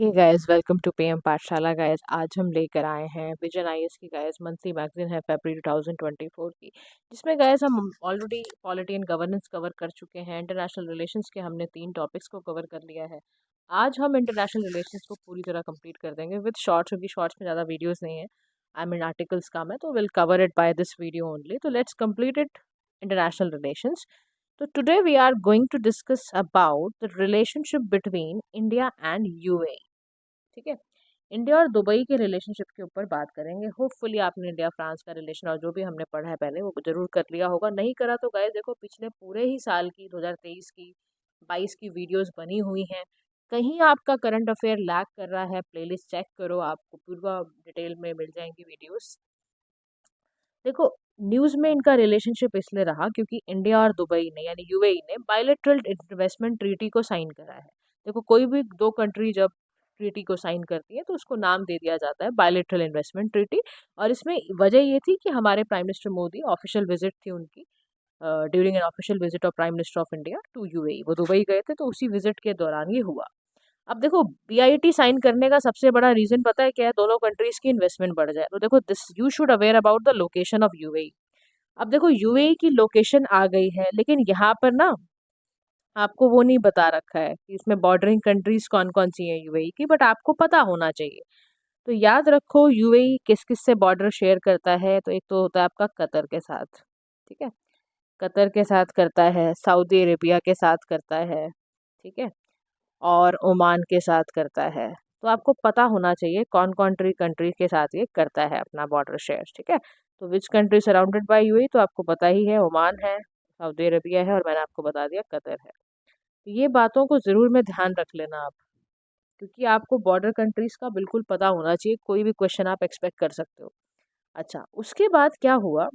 Hey guys, welcome to PM Pathshala. Guys, आज हम लेकर आए हैं विजन आईएएस की गाइस मंथली मैगजीन है फरवरी 2024 की, जिसमें गाइस हम already polity and governance cover कर चुके हैं। इंटरनेशनल रिलेशंस के हमने 3 टॉपिक्स को कवर कर लिया है। आज हम इंटरनेशनल रिलेशंस को पूरी तरह कंप्लीट कर देंगे विद शॉर्ट्स, क्योंकि शॉर्ट्स में ज़्यादा वीडियोस नहीं है। आई मीन आर्टिकल्स कम है, तो will cover it by this video only. तो let's complete it international relations. So today we are going to discuss about the relationship between India and UAE। ठीक है, इंडिया और Dubai के relationship के ऊपर बात करेंगे। होपफुली आपने इंडिया फ्रांस का रिलेशन और जो भी हमने पढ़ा है पहले वो जरूर कर लिया होगा। नहीं करा तो गाइस देखो, पिछले पूरे ही साल की 2023 की 22 की वीडियोस बनी हुई हैं। कहीं आपका करंट अफेयर लैग कर रहा है, प्लेलिस्ट चेक करो, आपको पूरा डिटेल में मिल जाएंगी वीडियोस। देखो, न्यूज़ में इनका रिलेशनशिप इसलिए रहा क्योंकि इंडिया और दुबई ने यानी यूएई ने बायलैटरल इन्वेस्टमेंट ट्रीटी को साइन करा है। देखो, कोई भी दो कंट्री जब ट्रीटी को साइन करती है तो उसको नाम दे दिया जाता है बायलैटरल इन्वेस्टमेंट ट्रीटी। और इसमें वजह ये थी कि हमारे prime minister Modi official visit थी उनकी, during an official visit of prime minister of India to UAE. वो दुबई गए थे, तो उसी विजिट के दौरान ये हुआ। अब देखो, बीआईटी साइन करने का सबसे बड़ा रीजन पता है क्या है? दोनों कंट्रीज की इन्वेस्टमेंट बढ़ जाए। तो देखो, this you should aware about the location of UAE. अब देखो, यूएई की लोकेशन आ गई है, लेकिन यहाँ पर ना आपको वो नहीं बता रखा है कि इसमें बॉर्डरिंग कंट्रीज कौन कौन सी हैं यूएई की, बट आपको पता होना चाहिए। तो याद रखो, यूएई किस किस से बॉर्डर शेयर करता है। तो एक तो होता है आपका कतर के साथ, ठीक है, कतर के साथ करता है, सऊदी अरेबिया के साथ करता है, ठीक है, और ओमान के साथ करता है। तो आपको पता होना चाहिए कौन कौन कंट्री के साथ ये करता है अपना बॉर्डर शेयर, ठीक है। तो which country surrounded by UAE, तो आपको पता ही है, ओमान है, सऊदी अरेबिया है, और मैंने आपको बता दिया कतर है। तो ये बातों को ज़रूर में ध्यान रख लेना आप, क्योंकि आपको बॉर्डर कंट्रीज़ का बिल्कुल पता होना चाहिए। कोई भी क्वेश्चन आप एक्सपेक्ट कर सकते हो। अच्छा, उसके बाद क्या हुआ?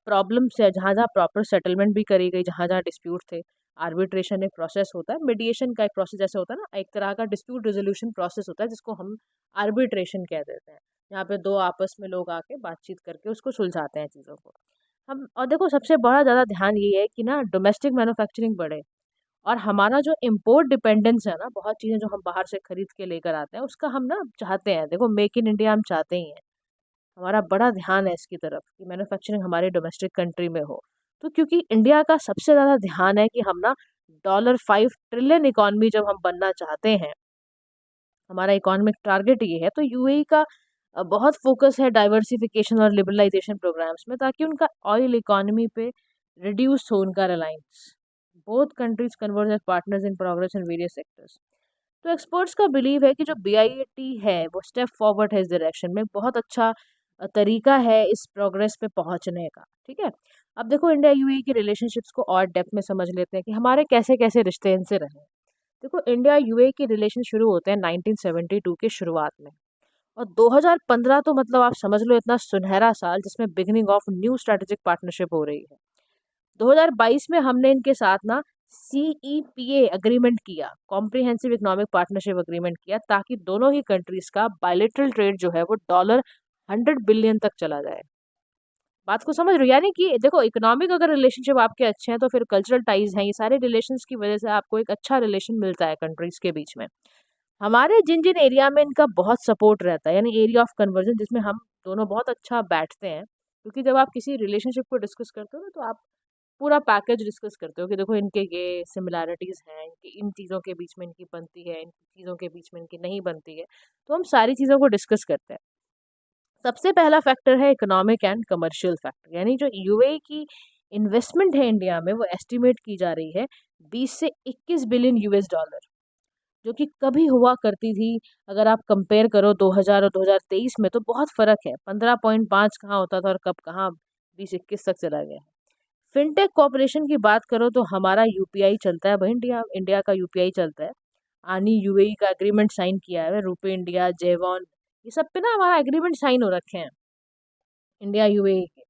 प्रॉब्लम्स है, जहाँ जहाँ प्रॉपर सेटलमेंट भी करी गई, जहाँ जहाँ डिस्प्यूट थे। आर्बिट्रेशन एक प्रोसेस होता है, मीडिएशन का एक प्रोसेस जैसे होता है ना, एक तरह का डिस्प्यूट रेजोल्यूशन प्रोसेस होता है जिसको हम आर्बिट्रेशन कह देते हैं। यहाँ पे दो आपस में लोग आके बातचीत करके उसको सुलझाते हैं चीज़ों को। हम और देखो, सबसे बड़ा ज़्यादा ध्यान ये है कि ना डोमेस्टिक मैन्युफैक्चरिंग बढ़े। और हमारा जो इम्पोर्ट डिपेंडेंस है ना, बहुत चीज़ें जो हम बाहर से खरीद के लेकर आते हैं उसका हम ना चाहते हैं, देखो मेक इन इंडिया हम चाहते ही हैं। हमारा बड़ा ध्यान है इसकी तरफ कि मैन्युफैक्चरिंग हमारे डोमेस्टिक कंट्री में हो। तो क्योंकि इंडिया का सबसे ज़्यादा ध्यान है कि हम ना $5 ट्रिलियन इकॉनमी जब हम बनना चाहते हैं, हमारा इकोनॉमिक टारगेट ये है, तो यूएई का बहुत फोकस है डाइवर्सिफिकेशन और लिबरलाइजेशन प्रोग्राम्स में, ताकि उनका ऑयल इकोनॉमी पे रिड्यूस हो उनका reliance. Both countries converge as partners in progress in various sectors. तो एक्सपर्ट्स का बिलीव है कि जो बीआईटी है वो स्टेप फॉरवर्ड है इस डायरेक्शन में, बहुत अच्छा तरीका है इस प्रोग्रेस पे पहुंचने का, ठीक है। अब देखो, इंडिया यूएई की रिलेशनशिप्स को और डेप्थ में समझ लेते हैं कि हमारे कैसे कैसे रिश्ते इनसे रहे। देखो, इंडिया यूएई के रिलेशन शुरू होते हैं 1972 के शुरुआत में, और 2015 तो मतलब आप समझ लो इतना सुनहरा साल जिसमें beginning of new strategic partnership हो रही है। 2022 में हमने इनके साथ ना सीईपीए अग्रीमेंट किया, कॉम्प्रिहेंसिव इकोनॉमिक पार्टनरशिप अग्रीमेंट किया, ताकि दोनों ही कंट्रीज का बायलेटरल ट्रेड जो है वो $100 बिलियन तक चला जाए। बात को समझ रहे हो? यानी कि देखो, इकोनॉमिक अगर रिलेशनशिप आपके अच्छे हैं तो फिर कल्चरल टाइज हैं, ये सारे रिलेशंस की वजह से आपको एक अच्छा रिलेशन मिलता है कंट्रीज के बीच में। हमारे जिन जिन एरिया में इनका बहुत सपोर्ट रहता है, यानी एरिया ऑफ कन्वर्जन, जिसमें हम दोनों बहुत अच्छा बैठते हैं, क्योंकि जब आप किसी रिलेशनशिप को डिस्कस करते हो ना, तो आप पूरा पैकेज डिस्कस करते हो कि देखो इनके ये सिमिलैरिटीज़ हैं, इनकी इन चीज़ों के बीच में इनकी बनती है, इन चीज़ों के बीच में इनकी नहीं बनती है। तो हम सारी चीज़ों को डिस्कस करते हैं। सबसे पहला फैक्टर है इकोनॉमिक एंड कमर्शियल फैक्टर, यानी जो यूएई की इन्वेस्टमेंट है इंडिया में, वो एस्टिमेट की जा रही है 20 से 21 बिलियन यूएस डॉलर, जो कि कभी हुआ करती थी। अगर आप कंपेयर करो 2000 और 2023 में, तो बहुत फ़र्क है। 15.5 कहाँ होता था और कब कहाँ 20-21 तक चला गया है। फिनटेक कॉर्पोरेशन की बात करो तो हमारा यूपीआई चलता है भाई, इंडिया इंडिया का यूपीआई चलता है। आनी यूएई का एग्रीमेंट साइन किया है, रुपे इंडिया, जेवॉन, ये सब पे ना हमारा एग्रीमेंट साइन हो रखे हैं इंडिया यूएई के।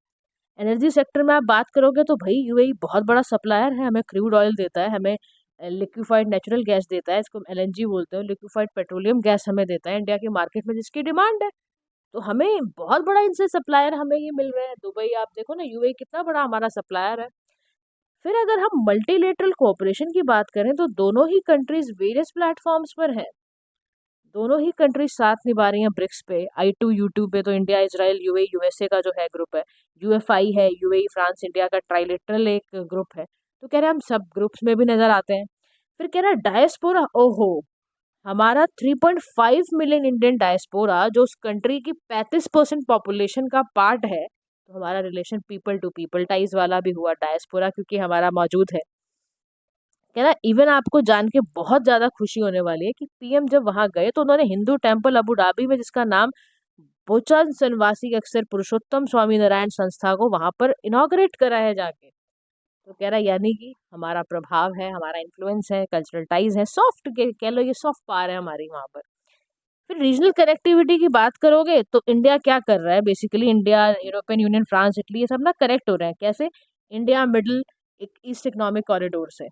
एनर्जी सेक्टर में आप बात करोगे तो भाई यूएई बहुत बड़ा सप्लायर है, हमें क्रूड ऑयल देता है, हमें लिक्विफाइड नेचुरल गैस देता है, इसको हम एलएनजी बोलते हैं, लिक्विफाइड पेट्रोलियम गैस हमें देता है इंडिया के मार्केट में जिसकी डिमांड है। तो हमें बहुत बड़ा इनसे सप्लायर हमें ये मिल रहा है। दुबई आप देखो ना, यूएई कितना बड़ा हमारा सप्लायर है। फिर अगर हम मल्टीलेटरल कोऑपरेशन की बात करें तो दोनों ही कंट्रीज वेरियस प्लेटफॉर्म्स पर है। दोनों ही कंट्री साथ निभा रही हैं ब्रिक्स पे। I2U2 पे तो इंडिया, इजराइल, यूएई, यूएसए का जो है ग्रुप है। यूएफआई है, यूएई, फ्रांस, इंडिया का ट्राइलेटरल एक ग्रुप है। तो कह रहे हैं हम सब ग्रुप्स में भी नजर आते हैं। फिर कह रहा है डायस्पोरा, ओहो, हमारा 3.5 मिलियन इंडियन डायस्पोरा जो उस कंट्री की 35% पॉपुलेशन का पार्ट है। तो हमारा relation people to people ties वाला भी हुआ डायस्पोरा, क्योंकि हमारा मौजूद है। कह रहा इवन आपको जान के बहुत ज्यादा खुशी होने वाली है कि पीएम जब वहां गए तो उन्होंने हिंदू टेम्पल अबू धाबी में, जिसका नाम बोचन सनवासी अक्षर पुरुषोत्तम स्वामी नारायण संस्था, को वहां पर इनॉग्रेट करा है जाके। तो कह रहा है यानी कि हमारा प्रभाव है, हमारा इन्फ्लुएंस है, कल्चरल टाइज है, सॉफ्ट कह लो, ये सॉफ्ट पावर है हमारी वहां पर। फिर रीजनल कनेक्टिविटी की बात करोगे तो इंडिया क्या कर रहा है, basically India, European union, France, Italy, ये सब ना कनेक्ट हो रहे हैं। कैसे? India middle east economic corridor से।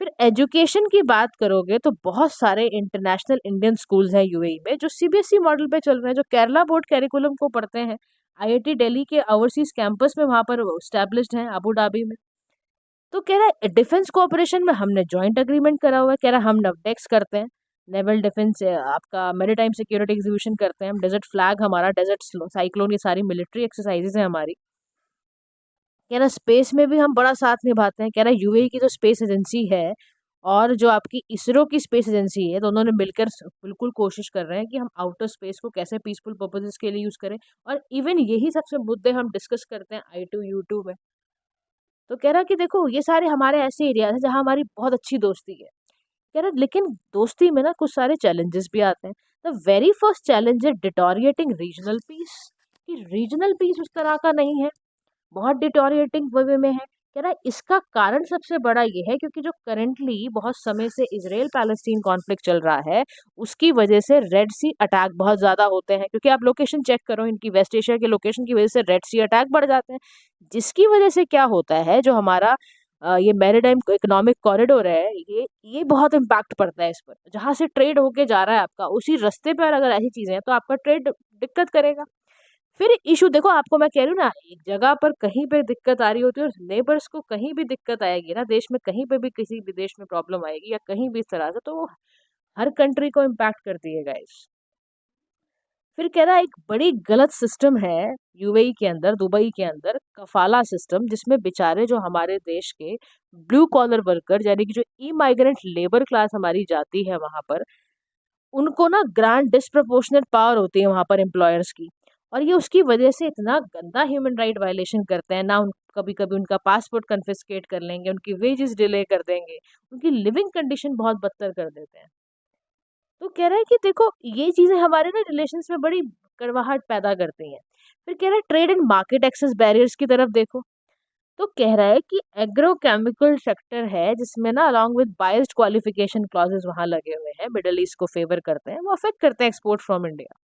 फिर एजुकेशन की बात करोगे तो बहुत सारे इंटरनेशनल इंडियन स्कूल्स हैं यूएई में जो सीबीएसई मॉडल पे चल रहे हैं, जो केरला बोर्ड कैरिकुलम को पढ़ते हैं। आईआईटी दिल्ली के ओवरसीज कैंपस में वहां पर स्टैब्लिश्ड हैं अबू धाबी में। तो कह रहा है डिफेंस कोऑपरेशन में हमने जॉइंट एग्रीमेंट करा हुआ है। कह रहा है हम नवडेक्स करते हैं, नेवल डिफेंस, आपका मैरीटाइम सिक्योरिटी एग्जीबिशन करते हैं हम, डेजर्ट फ्लैग हमारा, डेजर्ट साइक्लोन, ये सारी मिलिट्री एक्सरसाइजेज है हमारी। कह रहा स्पेस में भी हम बड़ा साथ निभाते हैं। कह रहा यूएई की जो स्पेस एजेंसी है और जो आपकी इसरो की स्पेस एजेंसी है, दोनों ने मिलकर बिल्कुल कोशिश कर रहे हैं कि हम आउटर स्पेस को कैसे पीसफुल पर्पसेस के लिए यूज करें। और इवन यही सबसे मुद्दे हम डिस्कस करते हैं I2U2 में। तो कह रहा कि देखो ये सारे हमारे ऐसे एरियाज हैं जहाँ हमारी बहुत अच्छी दोस्ती है। कह रहा लेकिन दोस्ती में ना कुछ सारे चैलेंजेस भी आते हैं। द वेरी फर्स्ट चैलेंज है डिटोरिएटिंग रीजनल पीस, कि रीजनल पीस उस तरह का नहीं है, बहुत डिटोरिएटिंग वे में है। कह रहा है इसका कारण सबसे बड़ा ये है क्योंकि जो करंटली बहुत समय से इसराइल पैलेस्टीन कॉन्फ्लिक्ट चल रहा है, उसकी वजह से रेड सी अटैक बहुत ज़्यादा होते हैं। क्योंकि आप लोकेशन चेक करो, इनकी वेस्ट एशिया के लोकेशन की वजह से रेड सी अटैक बढ़ जाते हैं। जिसकी वजह से क्या होता है, जो हमारा ये मैरीटाइम इकोनॉमिक कॉरिडोर है, ये बहुत इम्पैक्ट पड़ता है इस पर। जहाँ से ट्रेड होके जा रहा है आपका, उसी रास्ते पर अगर ऐसी चीज़ें हैं तो आपका ट्रेड दिक्कत करेगा। फिर इशू देखो, आपको मैं कह रही हूँ ना, एक जगह पर कहीं पे दिक्कत आ रही होती है और नेबर्स को कहीं भी दिक्कत आएगी ना, देश में कहीं पे भी किसी भी देश में प्रॉब्लम आएगी या कहीं भी इस तरह से, तो वो हर कंट्री को इम्पैक्ट करती है गाइस। फिर कह रहा है एक बड़ी गलत सिस्टम है यूएई के अंदर, दुबई के अंदर, कफाला सिस्टम, जिसमें बेचारे जो हमारे देश के ब्लू कॉलर वर्कर, यानी कि जो ई माइग्रेंट लेबर क्लास हमारी जाती है वहां पर, उनको ना ग्रांड डिस्प्रपोर्शनेट पावर होती है वहां पर एम्प्लॉयर्स की। और ये उसकी वजह से इतना गंदा ह्यूमन राइट वायलेशन करते हैं ना, उन कभी कभी उनका पासपोर्ट कन्फिस्केट कर लेंगे, उनकी वेजेस डिले कर देंगे, उनकी लिविंग कंडीशन बहुत बदतर कर देते हैं। तो कह रहा है कि देखो ये चीजें हमारे ना रिलेशंस में बड़ी कड़वाहट पैदा करती हैं। फिर कह रहा है trade and market access barriers की तरफ देखो। तो कह रहा है कि एग्रोकेमिकल सेक्टर है जिसमें ना along with biased qualification clauses वहां लगे हुए हैं, मिडल ईस्ट को फेवर करते हैं, वो अफेक्ट करते हैं एक्सपोर्ट फ्रॉम इंडिया।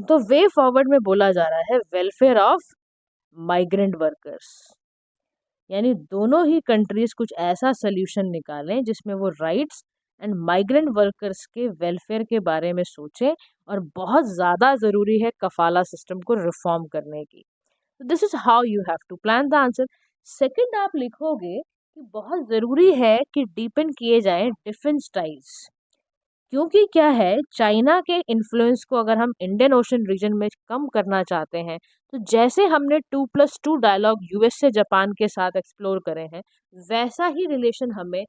तो वे फॉरवर्ड में बोला जा रहा है वेलफेयर ऑफ माइग्रेंट वर्कर्स, यानी दोनों ही कंट्रीज कुछ ऐसा सोल्यूशन निकालें जिसमें वो राइट्स एंड माइग्रेंट वर्कर्स के वेलफेयर के बारे में सोचें। और बहुत ज़्यादा ज़रूरी है कफाला सिस्टम को रिफॉर्म करने की। This is how you have to plan the answer. Second आप लिखोगे कि बहुत ज़रूरी है कि डीपन किए जाएं डिफेंस टाइज, क्योंकि क्या है, चाइना के इन्फ्लुएंस को अगर हम इंडियन ओशन रीजन में कम करना चाहते हैं, तो जैसे हमने 2+2 डायलॉग यूएस से जापान के साथ एक्सप्लोर करे हैं, वैसा ही रिलेशन हमें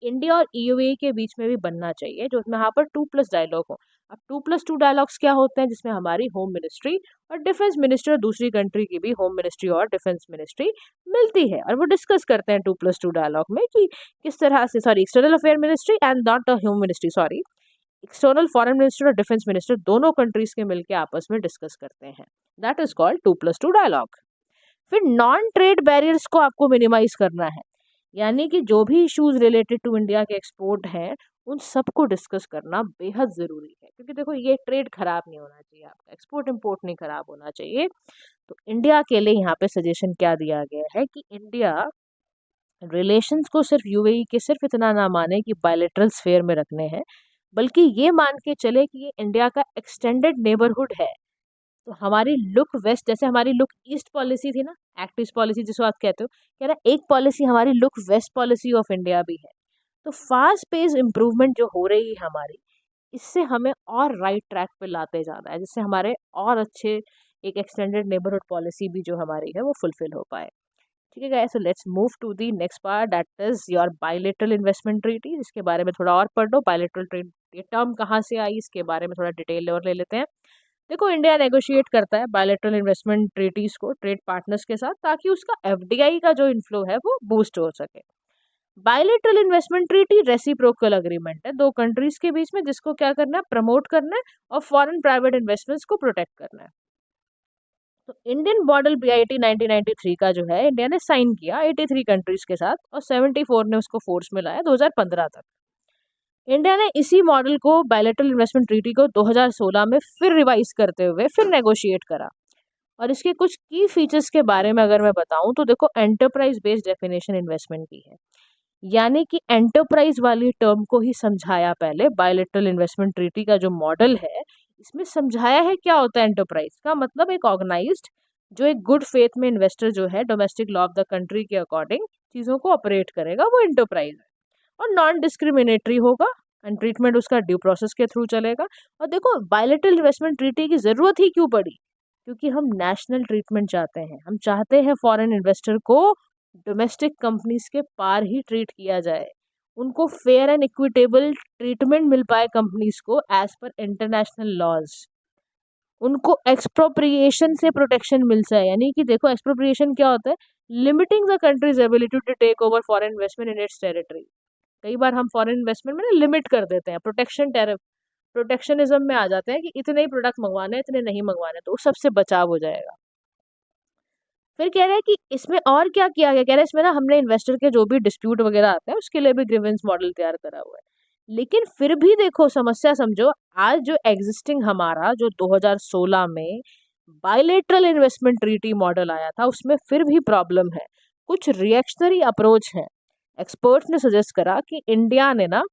इंडिया और ईयूए के बीच में भी बनना चाहिए, जो यहाँ पर 2+ डायलॉग हो। अब 2+2 डायलॉग्स क्या होते हैं, जिसमें हमारी होम मिनिस्ट्री और डिफेंस मिनिस्ट्री और दूसरी कंट्री की भी होम मिनिस्ट्री और डिफेंस मिनिस्ट्री मिलती है और वो डिस्कस करते हैं 2+2 डायलॉग में कि किस तरह से, sorry, external affair ministry and not the home ministry, sorry, external foreign minister और डिफेंस मिनिस्टर दोनों कंट्रीज के मिलकर आपस में डिस्कस करते हैं। That is called 2+2 dialogue. फिर नॉन ट्रेड बैरियर्स को आपको मिनिमाइज करना है, यानी कि जो भी इश्यूज रिलेटेड टू इंडिया के एक्सपोर्ट हैं, उन सबको डिस्कस करना बेहद ज़रूरी है। क्योंकि देखो ये ट्रेड खराब नहीं होना चाहिए, आपका एक्सपोर्ट इंपोर्ट नहीं खराब होना चाहिए। तो इंडिया के लिए यहाँ पे सजेशन क्या दिया गया है कि इंडिया रिलेशंस को सिर्फ यूएई के सिर्फ इतना ना माने कि बायलैटरल स्फेयर में रखने हैं, बल्कि ये मान के चले कि ये इंडिया का एक्सटेंडेड नेबरहुड है। तो हमारी लुक वेस्ट, जैसे हमारी लुक ईस्ट पॉलिसी थी ना, एक्ट ईस्ट पॉलिसी जिसको आप कहते हो, कह रहा एक पॉलिसी हमारी look west policy of India भी है। तो फास्ट पेस इम्प्रूवमेंट जो हो रही है हमारी, इससे हमें और राइट ट्रैक पे लाते जाना है, जिससे हमारे और अच्छे एक एक्सटेंडेड नेबरहुड पॉलिसी भी जो हमारी है वो फुलफिल हो पाए। ठीक है guys, so let's move to the next part, that is your bilateral investment treaty. इसके बारे में थोड़ा और पढ़ लो, बायलेटरल ट्रीटी ये टर्म कहाँ से आई, इसके बारे में थोड़ा डिटेल और ले लेते हैं। देखो, इंडिया नेगोशिएट करता है बायलेटरल इन्वेस्टमेंट ट्रीटीज को ट्रेड पार्टनर्स के साथ, ताकि उसका एफडीआई का जो इनफ्लो है वो बूस्ट हो सके। Bilateral investment treaty reciprocal agreement है दो कंट्रीज के बीच में, जिसको क्या करना है, प्रमोट करना है और फॉरेन प्राइवेट इन्वेस्टमेंट्स को प्रोटेक्ट करना है। तो इंडियन मॉडल बीआईटी 1993 का जो है, इंडिया ने साइन किया 83 कंट्रीज के साथ, और 74 ने उसको फोर्स में लाया 2015 तक। इंडिया ने इसी मॉडल को, बायलेटरल इन्वेस्टमेंट ट्रीटी को 2016 में फिर रिवाइज करते हुए फिर नेगोशिएट करा। और इसके कुछ की फीचर्स के बारे में अगर मैं बताऊं तो देखो, एंटरप्राइज बेस्ड डेफिनेशन इन्वेस्टमेंट की है, यानी कि एंटरप्राइज वाली टर्म को ही समझाया पहले। बायलेटरल इन्वेस्टमेंट ट्रीटी का जो मॉडल है, इसमें समझाया है क्या होता है एंटरप्राइज का मतलब, एक ऑर्गेनाइज्ड जो एक गुड फेथ में इन्वेस्टर जो है domestic law of the country के अकॉर्डिंग चीज़ों को ऑपरेट करेगा, वो एंटरप्राइज है। और नॉन डिस्क्रिमिनेटरी होगा, एंड ट्रीटमेंट उसका ड्यू प्रोसेस के थ्रू चलेगा। और देखो, बायलेटरल इन्वेस्टमेंट ट्रीटी की ज़रूरत ही क्यों पड़ी, क्योंकि हम नेशनल ट्रीटमेंट चाहते हैं। हम चाहते हैं फॉरेन इन्वेस्टर को डोमेस्टिक कंपनीज के पार ही ट्रीट किया जाए, उनको फेयर एंड इक्विटेबल ट्रीटमेंट मिल पाए कंपनीज को एज पर इंटरनेशनल लॉज, उनको एक्सप्रोप्रिएशन से प्रोटेक्शन मिल जाए। यानी कि देखो, एक्सप्रोप्रिएशन क्या होता है, limiting the country's ability to take over foreign investment in its territory. कई बार हम फॉरेन इन्वेस्टमेंट में लिमिट कर देते हैं, प्रोटेक्शनिज्म में आ जाते हैं कि इतने ही प्रोडक्ट मंगवाने, इतने नहीं मंगवाने, तो उस सबसे बचाव हो जाएगा। फिर कह रहे हैं कि इसमें और क्या किया गया, कह रहे हैं इसमें ना हमने इन्वेस्टर के जो भी डिस्प्यूट वगैरह आते हैं उसके लिए भी ग्रीवेंस मॉडल तैयार करा हुआ है। लेकिन फिर भी देखो, समस्या समझो, आज जो एग्जिस्टिंग हमारा जो 2016 में बायलेटरल इन्वेस्टमेंट ट्रीटी मॉडल आया था, उसमें फिर भी प्रॉब्लम है, कुछ रिएक्शनरी अप्रोच है। एक्सपर्ट्स ने सजेस्ट करा कि इंडिया ने ना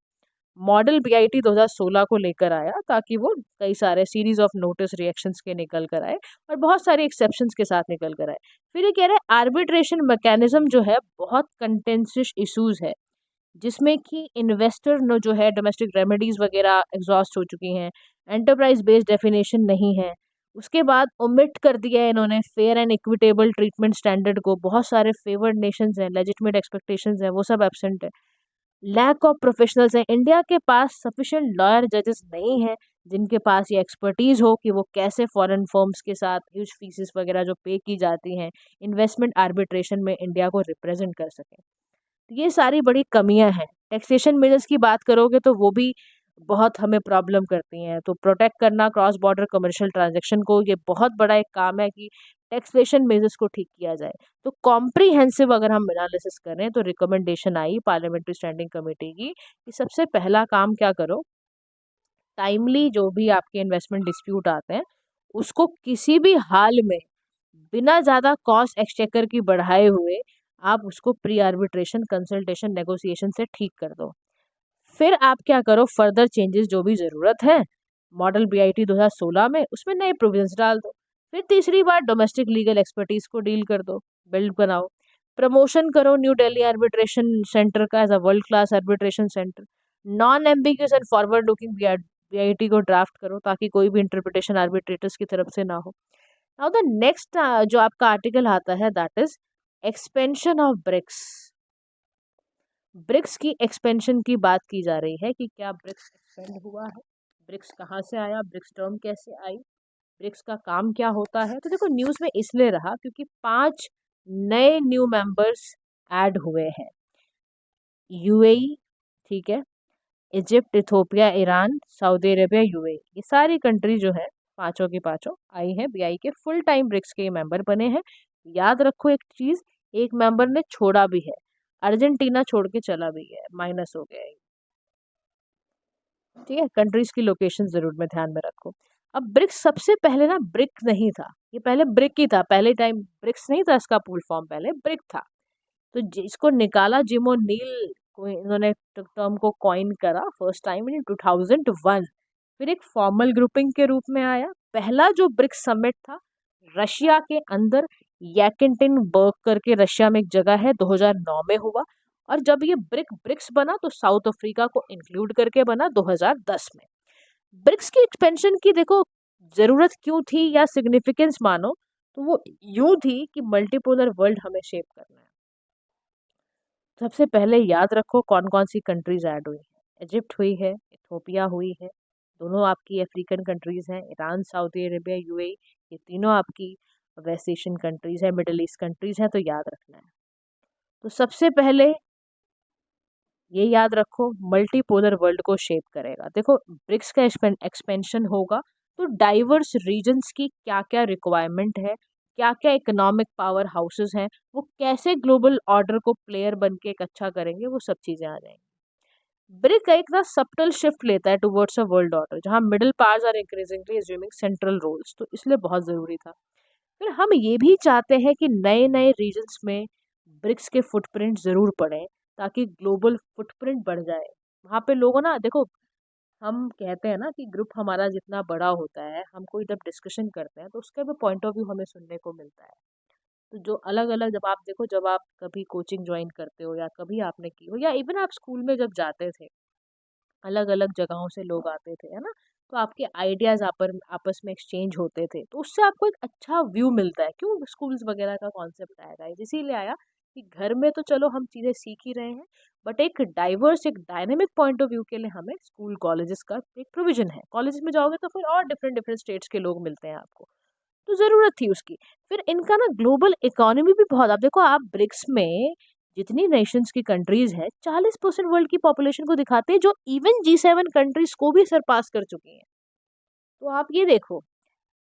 मॉडल बीआईटी 2016 को लेकर आया, ताकि वो कई सारे सीरीज ऑफ नोटिस रिएक्शंस के निकल कर आए और बहुत सारे एक्सेप्शंस के साथ निकल कर आए। फिर ये कह रहे हैं आर्बिट्रेशन मैकेनिज्म जो है बहुत कंटेंशियस इश्यूज है, जिसमें कि इन्वेस्टर नो जो है डोमेस्टिक रेमेडीज वगैरह एग्जॉस्ट हो चुकी हैं, एंटरप्राइज बेस्ड डेफिनेशन नहीं है। उसके बाद ओमिट कर दिया है इन्होंने fair and equitable treatment standard को, बहुत सारे फेवर्ड नेशंस हैं, लेजिटिमेट एक्सपेक्टेशंस हैं, वो सब एब्सेंट है। लैक ऑफ प्रोफेशनल्स है, इंडिया के पास सफिशिएंट लॉयर जजेस नहीं है जिनके पास ये एक्सपर्टीज हो कि वो कैसे फॉरेन फर्म्स के साथ ह्यूज फीसेस वगैरह जो पे की जाती हैं इन्वेस्टमेंट आर्बिट्रेशन में इंडिया को रिप्रेजेंट कर सके। ये सारी बड़ी कमियां हैं। टैक्सेशन मेजर्स की बात करोगे तो वो भी बहुत हमें प्रॉब्लम करती हैं। तो प्रोटेक्ट करना क्रॉस बॉर्डर कमर्शियल ट्रांजैक्शन को, ये बहुत बड़ा एक काम है कि टैक्सेशन मेजर्स को ठीक किया जाए। तो कॉम्प्रिहेंसिव अगर हम एनालिसिस करें तो रिकमेंडेशन आई पार्लियामेंट्री स्टैंडिंग कमेटी की कि सबसे पहला काम क्या करो, टाइमली जो भी आपके इन्वेस्टमेंट डिस्प्यूट आते हैं उसको किसी भी हाल में बिना ज़्यादा कॉस्ट एक्सचेकर की बढ़ाए हुए आप उसको प्री आर्बिट्रेशन कंसल्टेशन नेगोशिएशन से ठीक कर दो। फिर आप क्या करो, फर्दर चेंजेस जो भी ज़रूरत है मॉडल बीआईटी 2016 में उसमें नए प्रोविजंस डाल दो। फिर तीसरी बार डोमेस्टिक लीगल एक्सपर्टीज को डील कर दो, बिल्ड बनाओ, प्रमोशन करो न्यू दिल्ली आर्बिट्रेशन सेंटर का as a world class arbitration centre. Non ambiguous and forward looking BIT को ड्राफ्ट करो ताकि कोई भी इंटरप्रिटेशन आर्बिट्रेटर्स की तरफ से ना हो। नाउ द नेक्स्ट जो आपका आर्टिकल आता है that is expansion of BRICS. BRICS की एक्सपेंशन की बात की जा रही है कि क्या ब्रिक्स एक्सपेंड हुआ है, ब्रिक्स कहाँ से आया, ब्रिक्स टर्म कैसे आई, ब्रिक्स का काम क्या होता है। तो देखो, न्यूज़ में इसलिए रहा क्योंकि 5 नए न्यू मेंबर्स ऐड हुए हैं। यूएई, ठीक है, Egypt, Ethiopia, Iran, Saudi Arabia, UAE, ये सारी कंट्री जो है पांचों की पांचों आई हैं बीआई के फुल टाइम ब्रिक्स के मेंबर बने हैं। याद रखो एक चीज, एक मेंबर ने छोड़ा भी है, अर्जेंटीना छोड़ के चला भी है, माइनस हो गया है। ठीक है, कंट्रीज की लोकेशन जरूर में ध्यान में रखो। अब ब्रिक्स सबसे पहले ना ब्रिक नहीं था, ये पहले ब्रिक ही था, पहले टाइम ब्रिक्स नहीं था, इसका फुल फॉर्म पहले ब्रिक था। तो इसको निकाला जिम नील को, इन्होंने टर्म को कॉइन करा फर्स्ट टाइम इन 2001। फिर एक फॉर्मल ग्रुपिंग के रूप में आया। पहला जो ब्रिक्स समिट था रशिया के अंदर यैकेंटिनबर्ग करके रशिया में एक जगह है, 2009 में हुआ। और जब ये ब्रिक्स बना तो साउथ अफ्रीका को इंक्लूड करके बना 2010 में। ब्रिक्स की एक्सपेंशन की देखो जरूरत क्यों थी या सिग्निफिकेंस मानो तो वो यूं थी कि मल्टीपोलर वर्ल्ड हमें शेप करना है। सबसे पहले याद रखो कौन कौन सी कंट्रीज ऐड हुई हैं। इजिप्ट हुई है, इथोपिया हुई है, दोनों आपकी अफ्रीकन कंट्रीज हैं, ईरान, सऊदी अरेबिया, यूएई, ये तीनों आपकी वेस्ट एशियन कंट्रीज है, मिडिल ईस्ट कंट्रीज हैं, तो याद रखना है। तो सबसे पहले ये याद रखो मल्टीपोलर वर्ल्ड को शेप करेगा। देखो ब्रिक्स का एक्सपेंशन होगा तो डाइवर्स रीजन्स की क्या क्या रिक्वायरमेंट है, क्या क्या इकोनॉमिक पावर हाउसेस हैं, वो कैसे ग्लोबल ऑर्डर को प्लेयर बन के एक अच्छा करेंगे, वो सब चीजें आ जाएंगी। ब्रिक एक ना सबटल शिफ्ट लेता है टुवर्ड्स अ वर्ल्ड ऑर्डर जहां middle powers are increasingly assuming central roles, तो इसलिए बहुत जरूरी था। फिर हम ये भी चाहते हैं कि नए नए रीजन्स में ब्रिक्स के फुटप्रिंट जरूर पड़े ताकि ग्लोबल फुटप्रिंट बढ़ जाए। वहाँ पे लोगों ना देखो, हम कहते हैं ना कि ग्रुप हमारा जितना बड़ा होता है, हम कोई जब डिस्कशन करते हैं तो उसका भी पॉइंट ऑफ व्यू हमें सुनने को मिलता है। तो जो अलग अलग जब आप देखो, जब आप कभी कोचिंग ज्वाइन करते हो या कभी आपने की हो या इवन आप स्कूल में जब जाते थे, अलग अलग जगहों से लोग आते थे, है ना, तो आपके आइडियाज आपस में एक्सचेंज होते थे, तो उससे आपको एक अच्छा व्यू मिलता है। क्यों स्कूल्स वगैरह का कॉन्सेप्ट आएगा इसीलिए आया कि घर में तो चलो हम चीज़ें सीख ही रहे हैं, बट एक डाइवर्स एक डायनेमिक पॉइंट ऑफ व्यू के लिए हमें स्कूल कॉलेजेस का एक प्रोविजन है। कॉलेजेस में जाओगे तो फिर और डिफरेंट डिफरेंट स्टेट्स के लोग मिलते हैं आपको, तो ज़रूरत थी उसकी। फिर इनका ना ग्लोबल इकोनॉमी भी बहुत, आप देखो आप ब्रिक्स में जितनी नेशंस की कंट्रीज है 40% वर्ल्ड की पॉपुलेशन को दिखाते हैं, जो इवन G7 कंट्रीज को भी सरपास कर चुकी हैं। तो आप ये देखो,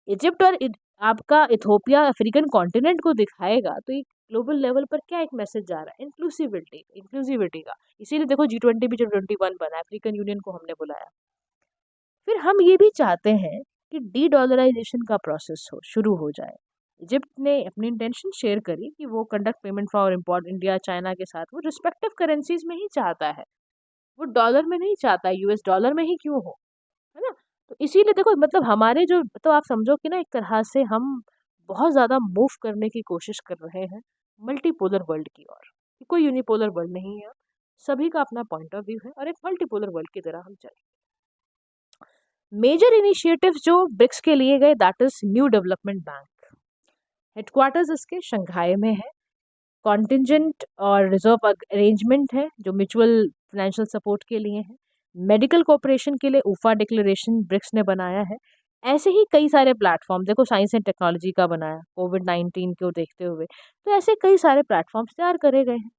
इजिप्ट और आपका इथोपिया अफ्रीकन कॉन्टिनेंट को दिखाएगा, तो ये ग्लोबल लेवल पर क्या एक मैसेज जा रहा है, इंक्लूसिविटी इंक्लूसिविटी का। इसीलिए देखो G20 भी G21 बना, अफ्रीकन यूनियन को हमने बुलाया। फिर हम ये भी चाहते हैं कि डी डॉलराइजेशन का प्रोसेस शुरू हो जाए। इजिप्ट ने अपनी इंटेंशन शेयर करी कि वो conduct payment for import India China के साथ वो रिस्पेक्टिव करेंसीज में ही चाहता है, वो डॉलर में नहीं चाहता, यूएस डॉलर में ही क्यों हो, है ना। तो इसीलिए देखो मतलब हमारे जो, तो आप समझो कि ना एक तरह से हम बहुत ज़्यादा मूव करने की कोशिश कर रहे हैं मल्टीपोलर वर्ल्ड की ओर, कि कोई यूनिपोलर वर्ल्ड नहीं है, सभी का अपना पॉइंट ऑफ व्यू है और एक मल्टीपोलर वर्ल्ड की तरह हम चलें। मेजर इनिशिएटिव्स जो ब्रिक्स के लिए गए, that is new development bank. Headquarters इसके शंघाई में है। कॉन्टिजेंट और रिजर्व अरेंजमेंट है जो म्यूचुअल फाइनेंशियल सपोर्ट के लिए है। मेडिकल कोऑपरेशन के लिए ऊफा डिक्लेरेशन ब्रिक्स ने बनाया है। ऐसे ही कई सारे प्लेटफॉर्म देखो, साइंस एंड टेक्नोलॉजी का बनाया कोविड-19 को देखते हुए, तो ऐसे कई सारे प्लेटफॉर्म्स तैयार करे गए हैं।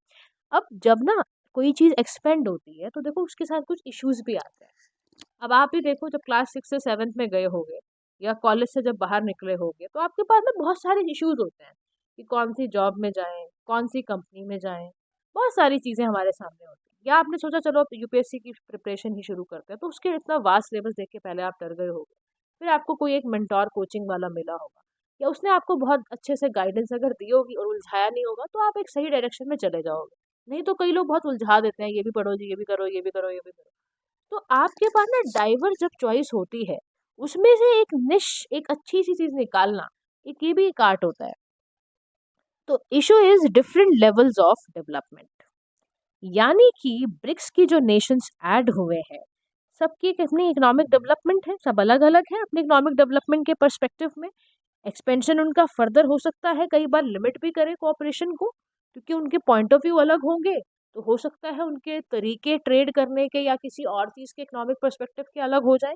अब जब ना कोई चीज़ एक्सपेंड होती है तो देखो उसके साथ कुछ इश्यूज भी आते हैं। अब आप ही देखो, जब क्लास 6 से 7th में गए होगे या कॉलेज से जब बाहर निकले होगे, तो आपके पास ना बहुत सारे इश्यूज होते हैं कि कौन सी जॉब में जाएं, कौन सी कंपनी में जाएं, बहुत सारी चीज़ें हमारे सामने होती हैं। या आपने सोचा चलो अब यूपीएससी की प्रिपरेशन ही शुरू करते हैं, तो उसके इतना वास्ट सिलेबस देख के पहले आप डर गए होगे। फिर आपको कोई एक मेंटोर कोचिंग वाला मिला होगा या उसने आपको बहुत अच्छे से गाइडेंस अगर दी होगी और उलझाया नहीं होगा, तो आप एक सही डायरेक्शन में चले जाओगे। नहीं तो कई लोग बहुत उलझा देते हैं, ये भी पढ़ो जी, ये भी करो, ये भी करो, ये भी करो। तो आपके पास ना डाइवर्स जब चॉइस होती है, उसमें से एक निश, एक अच्छी सी चीज निकालना, एक ये भी एक आर्ट होता है। तो issue is different levels of development, यानी कि ब्रिक्स की जो नेशंस ऐड हुए हैं, सबकी एक अपनी इकोनॉमिक डेवलपमेंट है, सब अलग अलग है अपने इकोनॉमिक डेवलपमेंट के पर्सपेक्टिव में। एक्सपेंशन उनका फर्दर हो सकता है, कई बार लिमिट भी करे कोऑपरेशन को, क्योंकि उनके पॉइंट ऑफ व्यू अलग होंगे। तो हो सकता है उनके तरीके ट्रेड करने के या किसी और चीज़ के इकोनॉमिक पर्सपेक्टिव के अलग हो जाए।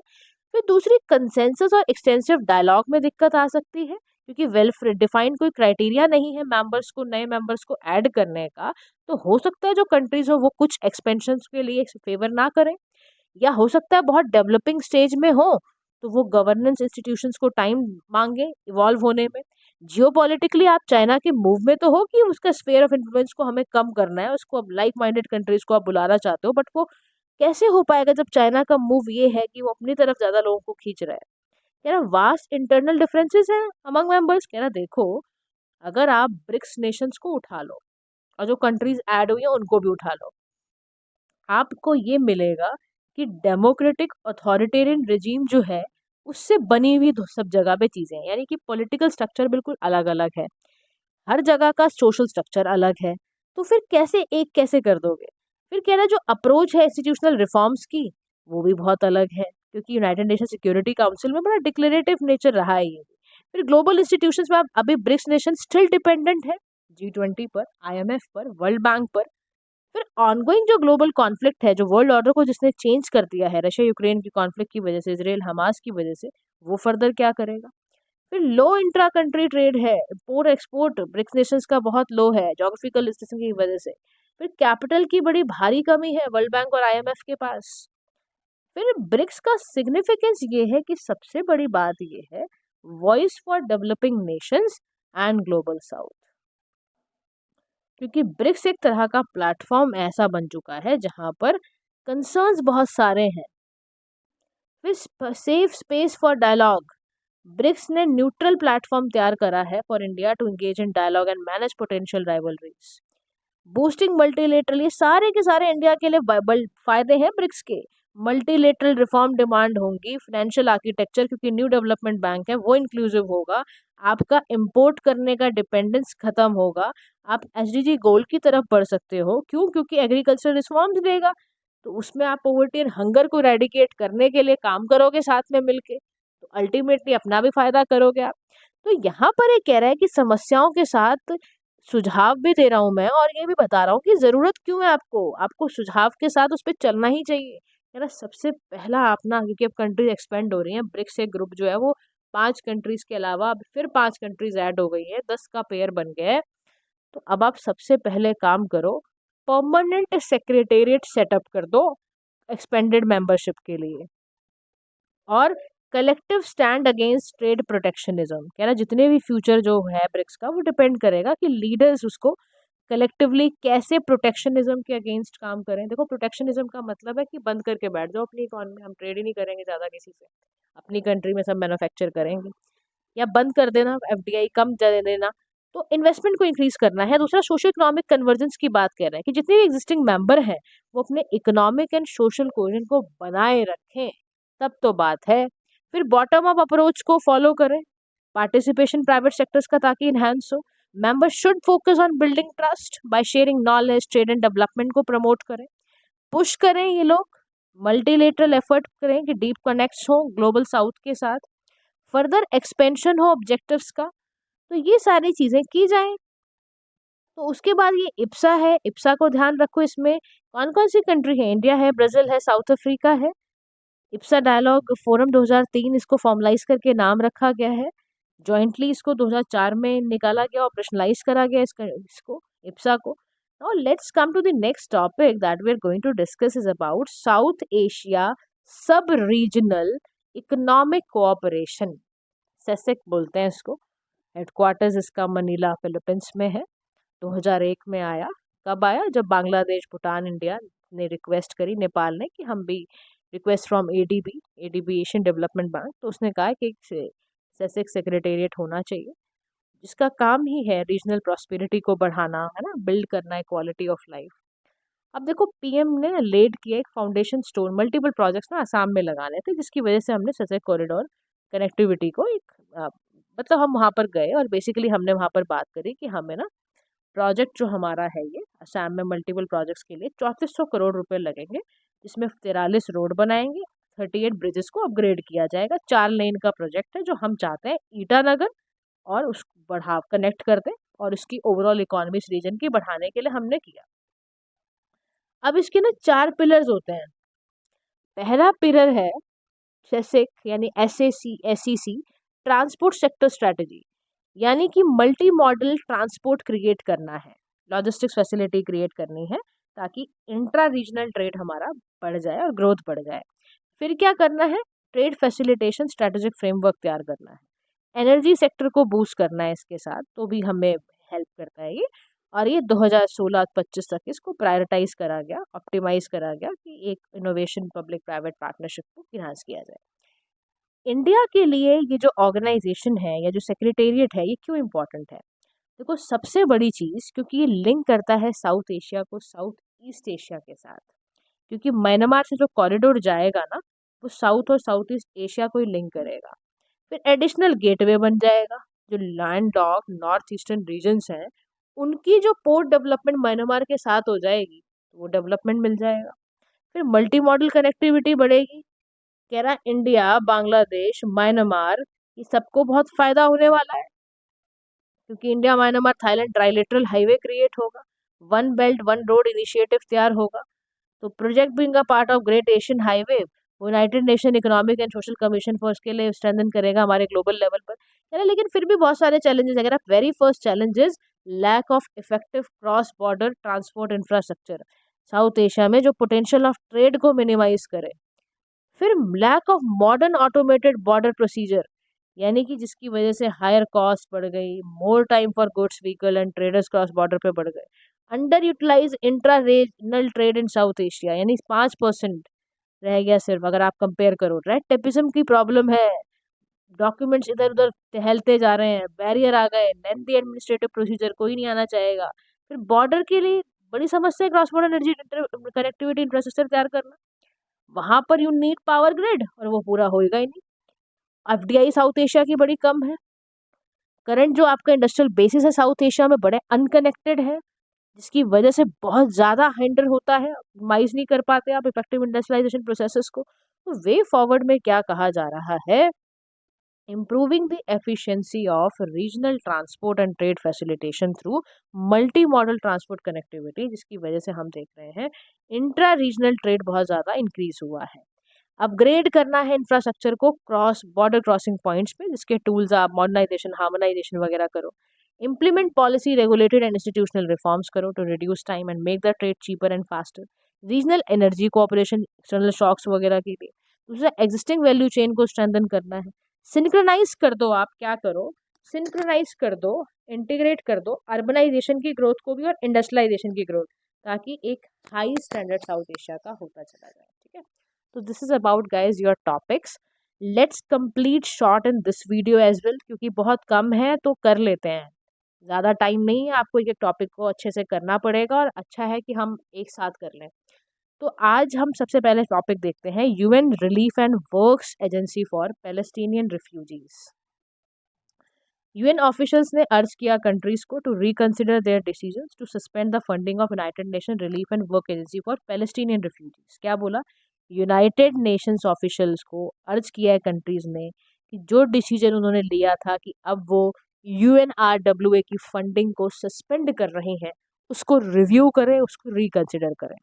फिर दूसरी, कंसेंसस और एक्सटेंसिव डायलॉग में दिक्कत आ सकती है, क्योंकि वेल डिफाइंड कोई क्राइटेरिया नहीं है मेंबर्स को, नए मेंबर्स को ऐड करने का। तो हो सकता है जो कंट्रीज हो वो कुछ एक्सपेंशन के लिए फेवर ना करें, या हो सकता है बहुत डेवलपिंग स्टेज में हो तो वो गवर्नेंस इंस्टीट्यूशंस को टाइम मांगे इवॉल्व होने में। जियोपॉलिटिकली आप चाइना के मूव में तो हो कि उसका स्फीयर ऑफ इन्फ्लुएंस को हमें कम करना है, उसको अब लाइक माइंडेड कंट्रीज को आप बुलाना चाहते हो, बट वो कैसे हो पाएगा जब चाइना का मूव ये है कि वो अपनी तरफ ज्यादा लोगों को खींच रहा है। कह रहा वास्ट इंटरनल डिफरेंसेस हैं अमंग मेंबर्स। कह रहा देखो, अगर आप ब्रिक्स नेशंस को उठा लो और जो कंट्रीज ऐड हुई है उनको भी उठा लो, आपको ये मिलेगा कि डेमोक्रेटिक अथॉरिटेरियन रिजीम जो है उससे बनी हुई सब जगह पे चीजें हैं, यानी कि पॉलिटिकल स्ट्रक्चर बिल्कुल अलग अलग है, हर जगह का सोशल स्ट्रक्चर अलग है। तो फिर कैसे एक कैसे कर दोगे। फिर कह रहा है जो अप्रोच है इंस्टीट्यूशनल रिफॉर्म्स की, वो भी बहुत अलग है, क्योंकि यूनाइटेड नेशन सिक्योरिटी काउंसिल में बड़ा डिक्लेरेटिव नेचर रहा है ये। फिर ग्लोबल इंस्टीट्यूशंस में अभी ब्रिक्स नेशन स्टिल डिपेंडेंट है G20 पर, IMF पर, वर्ल्ड बैंक पर। फिर ऑनगोइंग जो ग्लोबल कॉन्फ्लिक्ट है, जो वर्ल्ड ऑर्डर को जिसने चेंज कर दिया है, रशिया यूक्रेन की कॉन्फ्लिक्ट की वजह से, इसराइल हमास की वजह से, वो फर्दर क्या करेगा। फिर लो इंट्रा कंट्री ट्रेड है, इम्पोर्ट एक्सपोर्ट ब्रिक्स नेशंस का बहुत लो है जोग्राफिकल डिस्टेंस की वजह से। फिर कैपिटल की बड़ी भारी कमी है वर्ल्ड बैंक और IMF के पास। फिर ब्रिक्स का सिग्निफिकेंस ये है कि सबसे बड़ी बात ये है, voice for developing Nations and global south. क्योंकि ब्रिक्स एक तरह का प्लेटफॉर्म ऐसा बन चुका है जहां पर कंसर्न्स बहुत सारे हैं। फिर safe space for dialogue, BRICS ने न्यूट्रल प्लेटफॉर्म तैयार करा है for India to engage in dialogue and manage potential rivalries. Boosting multilateral, ये सारे के सारे इंडिया के लिए फायदे हैं ब्रिक्स के। मल्टीलेटरल रिफॉर्म डिमांड होंगी, फाइनेंशियल आर्किटेक्चर, क्योंकि न्यू डेवलपमेंट बैंक है वो इंक्लूसिव होगा, आपका इंपोर्ट करने का डिपेंडेंस खत्म होगा, आप SDG गोल की तरफ बढ़ सकते हो। क्यों? क्योंकि एग्रीकल्चर रिफॉर्म्स देगा, तो उसमें आप पॉवर्टी एंड हंगर को रेडिकेट करने के लिए काम करोगे साथ में मिलके, तो अल्टीमेटली अपना भी फायदा करोगे आप। तो यहाँ पर ये कह रहा है कि समस्याओं के साथ सुझाव भी दे रहा हूँ मैं, और ये भी बता रहा हूँ कि जरूरत क्यों है आपको, आपको सुझाव के साथ उस पर चलना ही चाहिए। यार सबसे पहला आप ना, क्योंकि अब कंट्रीज एक्सपेंड हो रही हैं, ब्रिक्स एक ग्रुप जो है वो 5 कंट्रीज के अलावा अब फिर 5 कंट्रीज ऐड हो गई है, 10 का पेयर बन गया है। तो अब आप सबसे पहले काम करो, परमानेंट सेक्रेटेरिएट सेटअप कर दो एक्सपेंडेड मेंबरशिप के लिए, और collective stand against trade protectionism. कह रहा जितने भी फ्यूचर जो है ब्रिक्स का, वो डिपेंड करेगा कि लीडर्स उसको कलेक्टिवली कैसे प्रोटेक्शनिज्म के अगेंस्ट काम करें। देखो प्रोटेक्शनिज्म का मतलब है कि बंद करके बैठ जाओ अपनी इकॉनमी, हम ट्रेड ही नहीं करेंगे ज़्यादा किसी से, अपनी कंट्री में सब मैन्युफैक्चर करेंगे, या बंद कर देना, FDI कम दे देना, तो इन्वेस्टमेंट को इंक्रीज करना है। दूसरा सोशो इकोनॉमिक कन्वर्जेंस की बात कर रहे हैं कि जितने भी एग्जिस्टिंग मेंबर हैं वो अपने इकोनॉमिक एंड सोशल कोहेजन को बनाए रखें, तब तो बात है। फिर बॉटम अप अप्रोच को फॉलो करें, पार्टिसिपेशन प्राइवेट सेक्टर्स का ताकि इनहेंस हो। Members should focus on building trust by sharing knowledge, trade and development को प्रमोट करें, पुश करें ये लोग, मल्टीलेटरल एफर्ट करें कि डीप कनेक्ट्स हो ग्लोबल साउथ के साथ, फर्दर एक्सपेंशन हो ऑब्जेक्टिव्स का, तो ये सारी चीजें की जाएं। तो उसके बाद ये इप्सा है, इप्सा को ध्यान रखो, इसमें कौन कौन सी कंट्री है, इंडिया है, ब्राजील है, साउथ अफ्रीका है। इप्सा डायलॉग फोरम 2003 इसको फॉर्मलाइज करके नाम रखा गया है, जॉइंटली इसको 2004 में निकाला गया, ऑपरेशनलाइज करा गया इसको इप्सा को। Now let's come to the next topic that we are going to discuss is about South Asia sub regional economic cooperation, SASEC बोलते हैं इसको। हेडक्वार्टर्स इसका मनीला फिलीपींस में है। 2001 में आया। कब आया? जब बांग्लादेश, भूटान, इंडिया ने रिक्वेस्ट करी नेपाल ने कि हम भी, request from ADB Asian development bank, तो उसने कहा कि एक सेसेक सेक्रेटेरिएट होना चाहिए जिसका काम ही है रीजनल प्रॉस्पेरिटी को बढ़ाना, है ना, बिल्ड करना है क्वालिटी ऑफ लाइफ। अब देखो PM ने लेड किया एक फाउंडेशन स्टोन, मल्टीपल प्रोजेक्ट्स ना आसाम में लगाने थे, जिसकी वजह से हमने सेसेक कॉरिडोर कनेक्टिविटी को एक मतलब हम वहाँ पर गए और बेसिकली हमने वहाँ पर बात करी कि हमें ना प्रोजेक्ट जो हमारा है ये असम में मल्टीपल प्रोजेक्ट्स के लिए 3400 करोड़ रुपए लगेंगे, जिसमें 43 रोड बनाएंगे, 38 ब्रिजेस को अपग्रेड किया जाएगा। 4 लेन का प्रोजेक्ट है जो हम चाहते हैं ईटानगर और उसको बढ़ा कनेक्ट कर दें, और इसकी ओवरऑल इकोनॉमी इस रीजन की बढ़ाने के लिए हमने किया। अब इसके ना 4 पिलर्स होते हैं। पहला पिलर है सेसेक यानी SAC ट्रांसपोर्ट सेक्टर स्ट्रेटजी, यानी कि मल्टी मॉडल ट्रांसपोर्ट क्रिएट करना है, लॉजिस्टिक्स फैसिलिटी क्रिएट करनी है ताकि इंट्रा रीजनल ट्रेड हमारा बढ़ जाए और ग्रोथ बढ़ जाए। फिर क्या करना है? ट्रेड फैसिलिटेशन स्ट्रेटेजिक फ्रेमवर्क तैयार करना है, एनर्जी सेक्टर को बूस्ट करना है इसके साथ, तो भी हमें हेल्प करता है ये। और ये 2016-25 तक इसको प्रायोरिटाइज करा गया, ऑप्टिमाइज करा गया कि एक इनोवेशन पब्लिक प्राइवेट पार्टनरशिप को इन्हांस किया जाए। इंडिया के लिए ये जो ऑर्गेनाइजेशन है या जो सेक्रेटेरिएट है, ये क्यों इम्पोर्टेंट है? देखो सबसे बड़ी चीज़, क्योंकि ये लिंक करता है साउथ एशिया को साउथ ईस्ट एशिया के साथ, क्योंकि म्यांमार से जो कॉरिडोर जाएगा ना, वो साउथ और साउथ ईस्ट एशिया को ही लिंक करेगा। फिर एडिशनल गेटवे बन जाएगा, जो land lock north eastern regions हैं उनकी जो पोर्ट डेवलपमेंट म्यांमार के साथ हो जाएगी, तो वो डेवलपमेंट मिल जाएगा। फिर मल्टी मॉडल कनेक्टिविटी बढ़ेगी, कह रहा इंडिया, बांग्लादेश, म्यांमार, ये सबको बहुत फायदा होने वाला है, क्योंकि India, Myanmar, Thailand trilateral highway create होगा, one belt one road initiative तैयार होगा। तो project being a part of great Asian highway, United Nation economic and social commission for इसके लिए स्ट्रेंथन करेगा हमारे ग्लोबल लेवल पर, है ना। लेकिन फिर भी बहुत सारे चैलेंजेस अगर आप very first challenges lack of effective cross border transport infrastructure, South Asia में जो पोटेंशियल ऑफ ट्रेड को मिनिमाइज करे। फिर lack of modern automated border procedure, यानी कि जिसकी वजह से हायर कॉस्ट बढ़ गई, more time for goods vehicle and traders cross border पे बढ़ गए। Under utilize intra regional trade in South Asia, यानी 5% रह गया सिर्फ, अगर आप कंपेयर करो। रेड टेपिज्म की प्रॉब्लम है, डॉक्यूमेंट्स इधर उधर टहलते जा रहे हैं, बैरियर आ गए, लेंथी एडमिनिस्ट्रेटिव प्रोसीजर, कोई नहीं आना चाहेगा। फिर बॉर्डर के लिए बड़ी समस्या है cross border energy connectivity infrastructure तैयार करना, वहां पर यू नीड पावर ग्रिड, और वो पूरा होएगा ही नहीं। एफडीआई साउथ एशिया की बड़ी कम है, करंट जो आपका इंडस्ट्रियल बेसिस है साउथ एशिया में बड़े अनकनेक्टेड है, जिसकी वजह से बहुत ज़्यादा हिंडर होता है, माइज नहीं कर पाते आप इफेक्टिव इंडस्ट्रियलाइजेशन प्रोसेसेस को। तो वे फॉरवर्ड में क्या कहा जा रहा है, improving the efficiency of regional transport and trade facilitation through multi-modal transport connectivity, जिसकी वजह से हम देख रहे हैं इंट्रा रीजनल ट्रेड बहुत ज़्यादा इंक्रीज हुआ है। अपग्रेड करना है इंफ्रास्ट्रक्चर को क्रॉस बॉर्डर क्रॉसिंग पॉइंट्स पे, जिसके टूल्स आप मॉडर्नाइजेशन, हार्मोनाइजेशन वगैरह करो। Implement policy regulated and institutional reforms करो to reduce time and make the trade cheaper and faster. Regional energy cooperation, external shocks वगैरह के लिए। दूसरा, एग्जिस्टिंग वैल्यू चेन को स्ट्रेंथन करना है। सिंक्रोनाइज कर दो, आप क्या करो, सिंक्रोनाइज कर दो, इंटीग्रेट कर दो अर्बनाइजेशन की ग्रोथ को भी और इंडस्ट्रियलाइजेशन की ग्रोथ, ताकि एक हाई स्टैंडर्ड साउथ एशिया का होता चला जाए। ठीक है, तो this is about guys your topics. Let's complete short in this video as well, क्योंकि बहुत कम है तो कर लेते हैं, ज़्यादा टाइम नहीं है, आपको एक एक टॉपिक को अच्छे से करना पड़ेगा, और अच्छा है कि हम एक साथ कर लें। तो आज हम सबसे पहले टॉपिक देखते हैं, UN relief and works agency for Palestinian refugees. UN officials ने अर्ज किया कंट्रीज को to reconsider their decisions to suspend the funding of United Nation relief and work agency for Palestinian refugees. क्या बोला, United Nations officials को अर्ज किया है countries ने कि जो डिसीजन उन्होंने लिया था कि अब वो यूएनआरडब्ल्यूए की फंडिंग को सस्पेंड कर रहे हैं, उसको रिव्यू करें, उसको रिकंसिडर करें।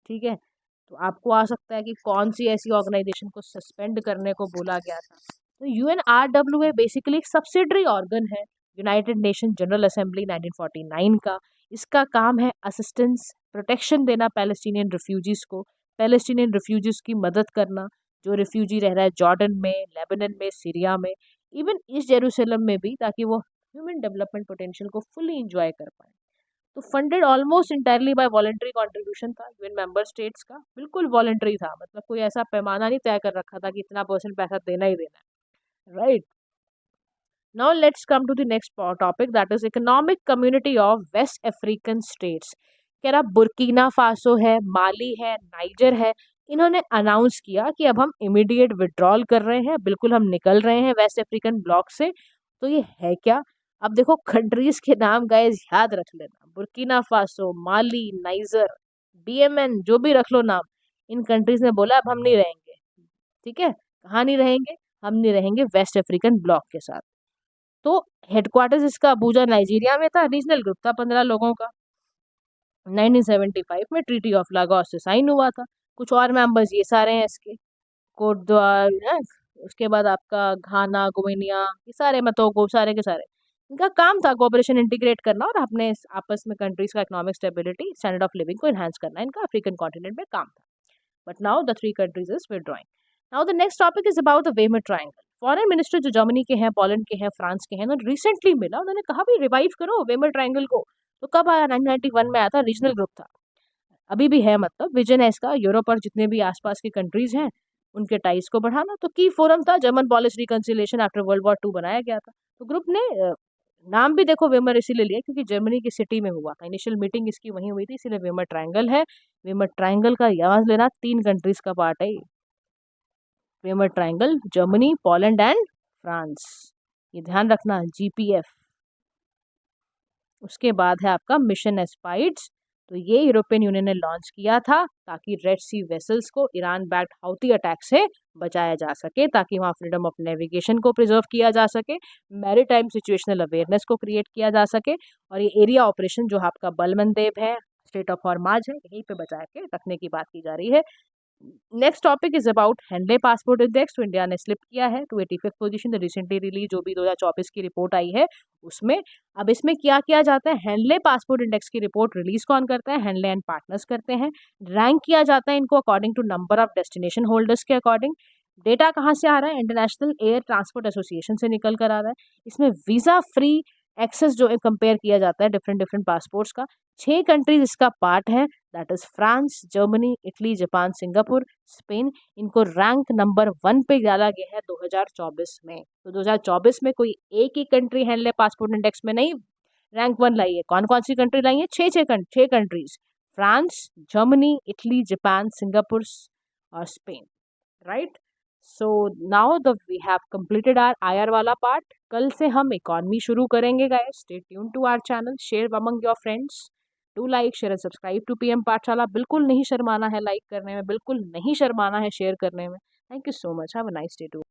ठीक है, तो आपको आ सकता है कि कौन सी ऐसी ऑर्गेनाइजेशन को सस्पेंड करने को बोला गया था। तो यूएनआरडब्ल्यूए बेसिकली एक सब्सिडरी ऑर्गन है यूनाइटेड नेशन जनरल असेंबली 1949 का। इसका काम है असिस्टेंस, प्रोटेक्शन देना पैलेस्टीनियन रिफ्यूजीज को, पैलेस्टीनियन रिफ्यूजीज की मदद करना, जो रिफ्यूजी रह रहा है जॉर्डन में, लेबनान में, सीरिया में, इवन ईस्ट जेरूसलम में भी, ताकि वो ह्यूमन डेवलपमेंट पोटेंशियल को फुली इंजॉय कर पाए। तो funded almost entirely by voluntary contribution था यूएन मेंबर स्टेट्स का, बिल्कुल वॉलंटरी था, मतलब कोई ऐसा पैमाना नहीं तय कर रखा था कि इतना परसेंट पैसा देना ही देना है, right. Now let's come to the next topic, that is economic community of West African states. कह रहा बुर्किना फासो है, माली है, नाइजर है, इन्होंने अनाउंस किया कि अब हम इमीडिएट विड्रॉल कर रहे हैं, बिल्कुल हम निकल रहे हैं वेस्ट अफ्रीकन ब्लॉक से। तो ये है क्या, अब देखो कंट्रीज के नाम गाइस याद रख लेना, बुर्किना फासो, माली, नाइजर, बीएमएन, जो भी रख लो नाम, इन कंट्रीज ने बोला अब हम नहीं रहेंगे। ठीक है, कहाँ नहीं रहेंगे, हम नहीं रहेंगे वेस्ट अफ्रीकन ब्लॉक के साथ। तो हेडक्वार्टर्स इसका अबूजा नाइजीरिया में था, रीजनल ग्रुप था 15 लोगों का। 1975 में ट्रीटी ऑफ लागोस से साइन हुआ था। कुछ और मेंबर्स ये सारे हैं इसके, कोट द्वार है, उसके बाद आपका घाना, गुइनिया, ये सारे मतोगो, सारे के सारे, इनका काम था कोऑपरेशन इंटीग्रेट करना और अपने आपस में कंट्रीज का economic stability, standard of living को एनहांस करना, इनका अफ्रीकन कॉन्टिनेंट में काम था। But now the 3 countries is withdrawing. Now the next topic is about the Weimar triangle. Foreign minister जो जर्मनी के हैं, पोलैंड के हैं, फ्रांस के हैं, उन्होंने रिसेंटली मिला, उन्होंने कहा भाई रिवाइव करो वेमर ट्रायंगल को। तो कब आया, 1991 में आया था, रीजनल ग्रुप था, अभी भी है, मतलब विजन है इसका यूरोप और जितने भी आसपास के कंट्रीज हैं उनके टाइज को बढ़ाना। तो की फोरम था German polish reconciliation after world war 2 बनाया गया था। तो ग्रुप ने नाम भी देखो वेमर इसीलिए लिया क्योंकि जर्मनी की सिटी में हुआ था, इनिशियल मीटिंग इसकी वहीं हुई थी, इसीलिए वेमर ट्रायंगल है। वेमर ट्रायंगल का याद लेना, 3 कंट्रीज का पार्ट है Weimar triangle, Germany, Poland and France, ये ध्यान रखना, जीपीएफ। उसके बाद है आपका मिशन एस्पाइड्स, तो ये यूरोपियन यूनियन ने लॉन्च किया था ताकि रेड सी वेसल्स को ईरान बैक्ड हाउती अटैक से बचाया जा सके, ताकि वहाँ फ्रीडम ऑफ नेविगेशन को प्रिजर्व किया जा सके, मैरीटाइम सिचुएशनल अवेयरनेस को क्रिएट किया जा सके, और ये एरिया ऑपरेशन जो आपका बलमंदेब है, स्टेट ऑफ हॉर्माज है, यहीं पे बचा के रखने की बात की जा रही है। Next topic is about Henley passport index. तो इंडिया ने स्लिप किया है to 85th position, the recently release जो भी 2024 की रिपोर्ट आई है उसमें। अब इसमें क्या किया जाता है, हेनले पासपोर्ट इंडेक्स की रिपोर्ट रिलीज कौन करता है, हेनले एंड पार्टनर्स करते हैं। रैंक किया जाता है इनको according to number of destination holders के अकॉर्डिंग। डेटा कहाँ से आ रहा है, इंटरनेशनल एयर ट्रांसपोर्ट एसोसिएशन से निकल कर आ रहा है। इसमें वीज़ा फ्री एक्सेस जो कंपेयर किया जाता है डिफरेंट डिफरेंट पासपोर्ट्स का। 6 कंट्रीज इसका पार्ट है, that is France, Germany, Italy, Japan, Singapore, Spain. इनको रैंक नंबर 1 पे डाला गया है 2024 में। तो 2024 में कोई एक ही कंट्री हेनले पासपोर्ट इंडेक्स में नहीं रैंक 1 लाई है। कौन कौन सी कंट्री लाई है, छः countries, France, Germany, Italy, Japan, Singapore और Spain, right. So now the we have completed our IR वाला पार्ट। कल से हम इकॉनमी शुरू करेंगे guys. Stay tune to our channel, share among your friends, do like share and subscribe to PM Pathshala. बिल्कुल नहीं शर्माना है लाइक करने में, बिल्कुल नहीं शर्माना है शेयर करने में। Thank you so much, have a nice day to.